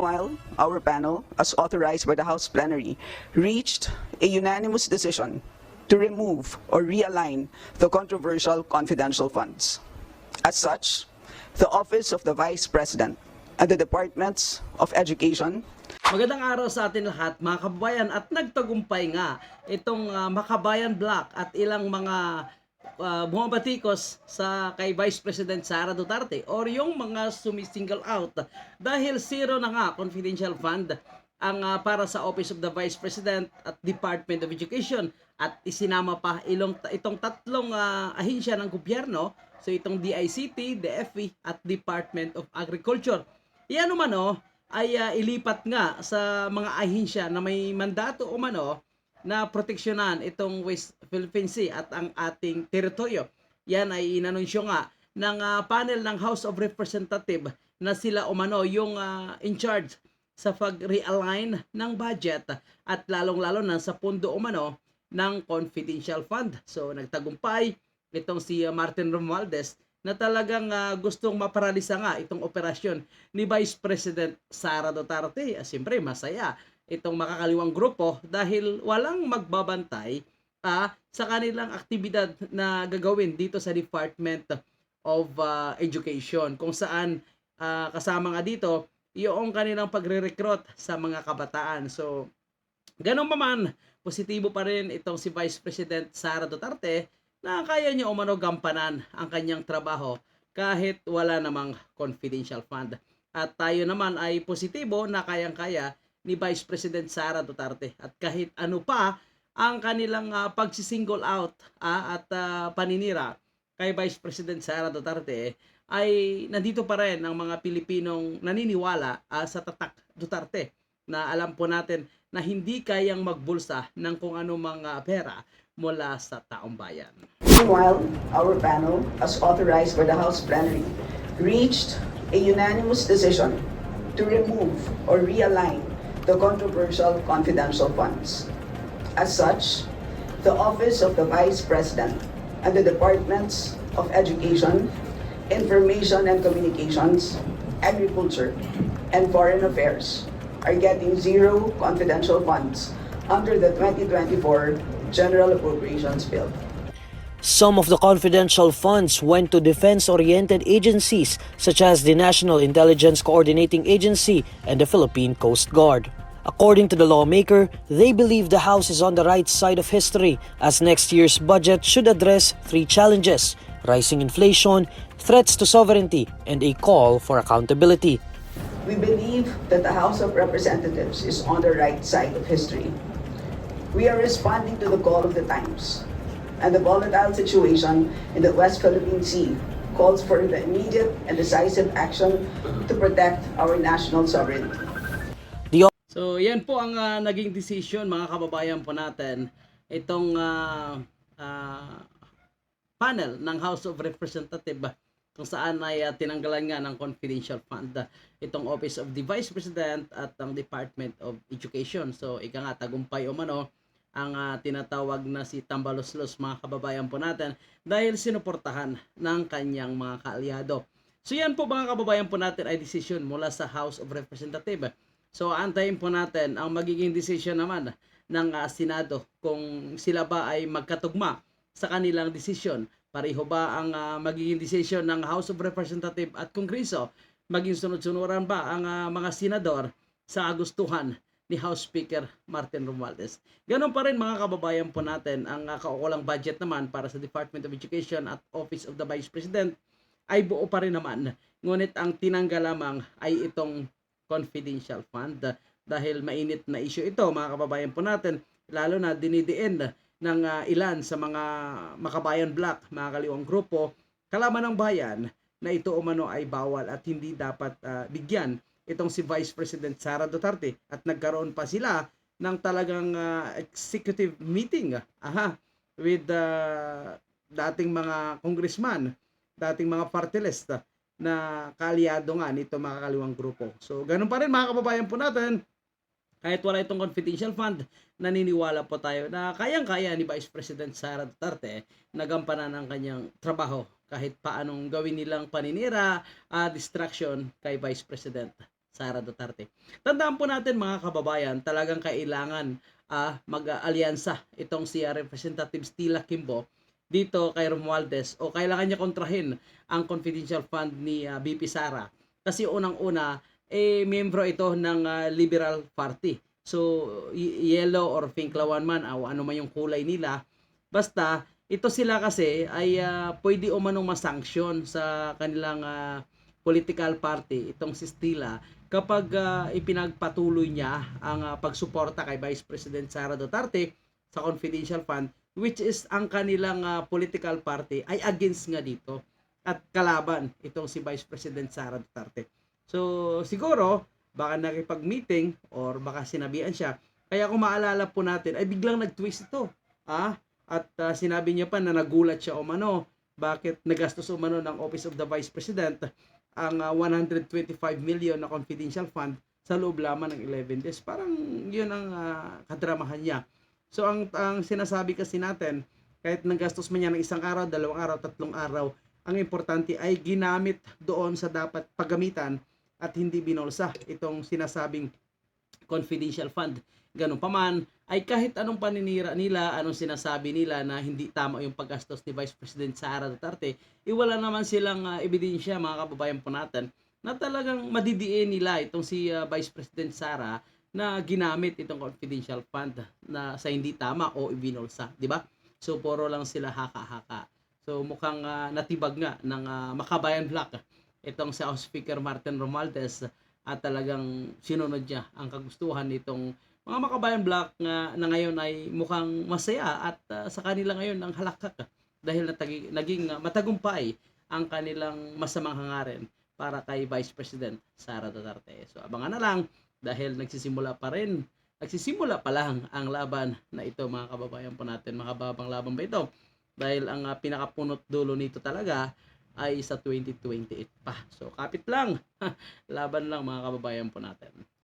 Meanwhile, our panel, as authorized by the House plenary, reached a unanimous decision to remove or realign the controversial confidential funds. As such, the Office of the Vice President and the Departments of Education. Magandang araw sa atin lahat mga kababayan, at nagtagumpay nga itong Makabayan Block at ilang mga bumabatikos sa kay Vice President Sara Duterte or yung mga sumisingle out dahil zero na nga confidential fund ang para sa Office of the Vice President at Department of Education, at isinama pa itong tatlong ahensya ng gobyerno, so itong DICT, DFE at Department of Agriculture. Yan umano ay ilipat nga sa mga ahensya na may mandato umano na proteksyonan itong West Philippine Sea at ang ating teritoryo. Yan ay inanunsyo nga ng panel ng House of Representatives na sila umano yung in charge sa pag-realign ng budget at lalong-lalo na sa pundo umano ng confidential fund. So nagtagumpay itong si Martin Romualdez na talagang gustong maparalisa nga itong operasyon ni Vice President Sara Duterte. Siyempre masaya itong makakaliwang grupo dahil walang magbabantay sa kanilang aktibidad na gagawin dito sa Department of Education, kung saan kasama nga dito yung kanilang pagre-recruit sa mga kabataan. So ganun pa man, positibo pa rin itong si Vice President Sara Duterte na kaya niya umano gampanan ang kanyang trabaho kahit wala namang confidential fund. At tayo naman ay positibo na kayang-kaya ni Vice President Sara Duterte, at kahit ano pa ang kanilang pagsisingle out at paninira kay Vice President Sara Duterte, ay nandito pa rin ang mga Pilipinong naniniwala sa tatak Duterte, na alam po natin na hindi kayang magbulsa ng kung anumang pera mula sa taong bayan. Meanwhile, our panel, as authorized by the House plenary, reached a unanimous decision to remove or realign the controversial confidential funds. As such, the Office of the Vice President and the Departments of Education, Information and Communications, Agriculture, and Foreign Affairs are getting zero confidential funds under the 2024 General Appropriations Bill. Some of the confidential funds went to defense-oriented agencies such as the National Intelligence Coordinating Agency and the Philippine Coast Guard. According to the lawmaker, they believe the House is on the right side of history as next year's budget should address three challenges: rising inflation, threats to sovereignty, and a call for accountability. We believe that the House of Representatives is on the right side of history. We are responding to the call of the times, and the volatile situation in the West Philippine Sea calls for the immediate and decisive action to protect our national sovereignty. So yan po ang naging decision mga kababayan po natin, itong panel ng House of Representatives, kung saan ay tinanggalan nga ng confidential fund itong Office of the Vice President at ang Department of Education. So ika nga tagumpay umano ang tinatawag na si Tambaloslos mga kababayan po natin dahil sinuportahan ng kanyang mga kaalyado. So yan po mga kababayan po natin ay decision mula sa House of Representatives. So antayin po natin ang magiging decision naman ng Senado kung sila ba ay magkatugma sa kanilang desisyon. Pareho ba ang magiging desisyon ng House of Representatives at Kongreso? Maging sunod-sunuran ba ang mga senador sa gustuhan ni House Speaker Martin Romualdez? Ganon pa rin mga kababayan po natin, ang kaukulang budget naman para sa Department of Education at Office of the Vice President ay buo pa rin naman. Ngunit ang tinanggal lamang ay itong confidential fund dahil mainit na issue ito mga kababayan po natin, lalo na dinidiin ng ilan sa mga Makabayan Block, mga kaliwang grupo, kalaban ng bayan, na ito umano ay bawal at hindi dapat bigyan itong si Vice President Sara Duterte, at nagkaroon pa sila ng talagang executive meeting with dating mga congressman, dating mga party list na kaalyado nga nito mga kaliwang grupo. So ganun pa rin mga kababayan po natin, kahit wala itong confidential fund, naniniwala po tayo na kayang-kaya ni Vice President Sara Duterte na gampanan ang kanyang trabaho kahit paanong gawin nilang paninira, distraction kay Vice President Sara Duterte. Tandaan po natin mga kababayan, talagang kailangan mag-alyansa itong si Representative Stila Kimbo dito kay Romualdez o kailangan niya kontrahin ang confidential fund ni BP Sara. Kasi unang-una, miyembro ito ng Liberal Party. So, yellow or pink lawan man, o ano man yung kulay nila, basta ito sila kasi ay pwede umanong masanksyon sa kanilang political party, itong si Stila, kapag ipinagpatuloy niya ang pagsuporta kay Vice President Sara Duterte sa confidential fund, which is ang kanilang political party ay against nga dito at kalaban itong si Vice President Sara Duterte. So siguro baka nakipag-meeting or baka sinabihan siya. Kaya kung maalala po natin ay biglang nag-twist ito. At sinabi niya pa na nagulat siya umano bakit nagastos umano ng Office of the Vice President ang 125 million na confidential fund sa loob lamang ng 11 days. Parang yun ang kadramahan niya. So ang sinasabi kasi natin, kahit nagastos man niya ng isang araw, 2 araw, 3 araw, ang importante ay ginamit doon sa dapat paggamitan at hindi binulsa itong sinasabing confidential fund. Ganun pa man, ay kahit anong paninira nila, anong sinasabi nila na hindi tama yung paggastos ni Vice President Sara Duterte, wala naman silang ebidensya, mga kababayan po natin, na talagang madidiin nila itong si Vice President Sara na ginamit itong confidential fund na sa hindi tama o ibinulsa, di ba? So puro lang sila haka-haka. So mukhang natibag nga ng Makabayan Black itong si House Speaker Martin Romualdez at talagang sinunod niya ang kagustuhan nitong mga Makabayan Black na ngayon ay mukhang masaya at sa kanila ngayon ang halakak dahil naging matagumpay ang kanilang masamang hangarin para kay Vice President Sara Duterte. So abangan na lang dahil nagsisimula pa lang ang laban na ito, mga kababayan po natin. Makababang laban ba ito? Dahil ang pinakapunot dulo nito talaga ay sa 2028 pa. So kapit lang, laban lang mga kababayan po natin.